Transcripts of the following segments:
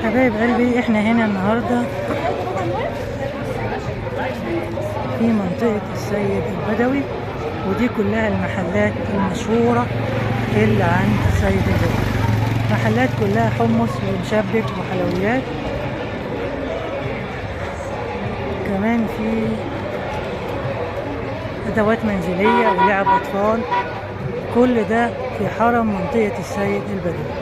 حبايب قلبي، احنا هنا النهارده في منطقة السيد البدوي، ودي كلها المحلات المشهورة اللي عند السيد البدوي. محلات كلها حمص ومشبك وحلويات، كمان في أدوات منزلية ولعب أطفال. كل ده في حرم منطقة السيد البدوي.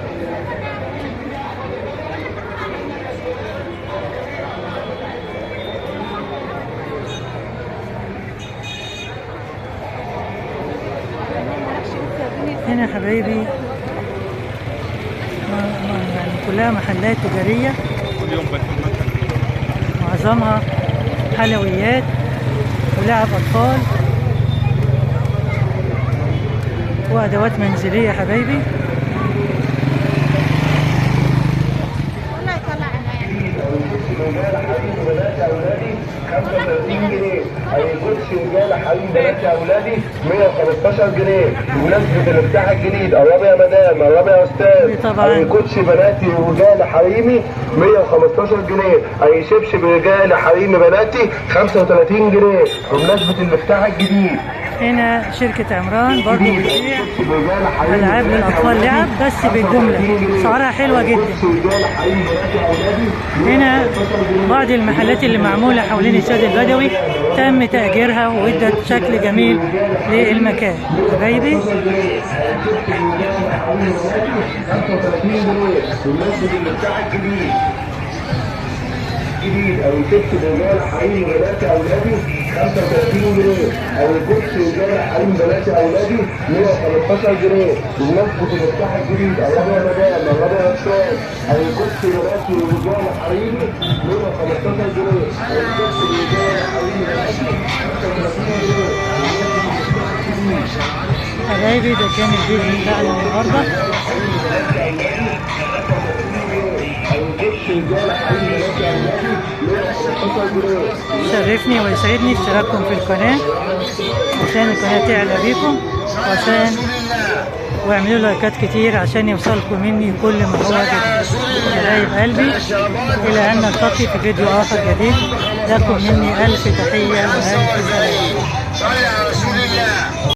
هنا حبايبي يعني كلها محلات تجارية، معظمها حلويات ولعب أطفال وأدوات منزلية حبايبي. بنات اولادي 35 جنيه، اي كرسي رجاله حريم بنات اولادي 115 جنيه. بمناسبه الافتتاح الجديد قرب يا مدام، قرب يا استاذ. اي كرسي بناتي ورجال حريمي 115 جنيه، اي شبشب رجال حريمي بناتي 35 جنيه بمناسبه الافتتاح الجديد. هنا شركة عمران برضو بتبيع ألعاب للأطفال، لعب بس بالجملة، سعرها حلوة جدا. هنا بعض المحلات اللي معمولة حوالين السيد البدوي تم تأجيرها وادت شكل جميل للمكان حبايبي. جديد او شبشب رجال حريم بنات اولادي 35 جنيه، او كرسي رجال حريم بنات اولادي 115 جنيه بمناسبه الافتتاح الجديد. قرب يا مدام، قرب يا استاذ. او كرسي بناتي ورجال حريمي 115 جنيه، او كرسي رجال حريمي بناتي 35 جنيه. حبايبي ده كان الفيديو بتاعنا النهارده. يشرفني ويسعدني اشتراككم في القناة عشان القناة تعلى بيكم، وعشان واعملوا لايكات كتير عشان يوصلكم مني كل ما هو جديد. حبايب قلبي، إلى أن نلتقي في فيديو آخر جديد، لكم مني ألف تحية وألف سلام.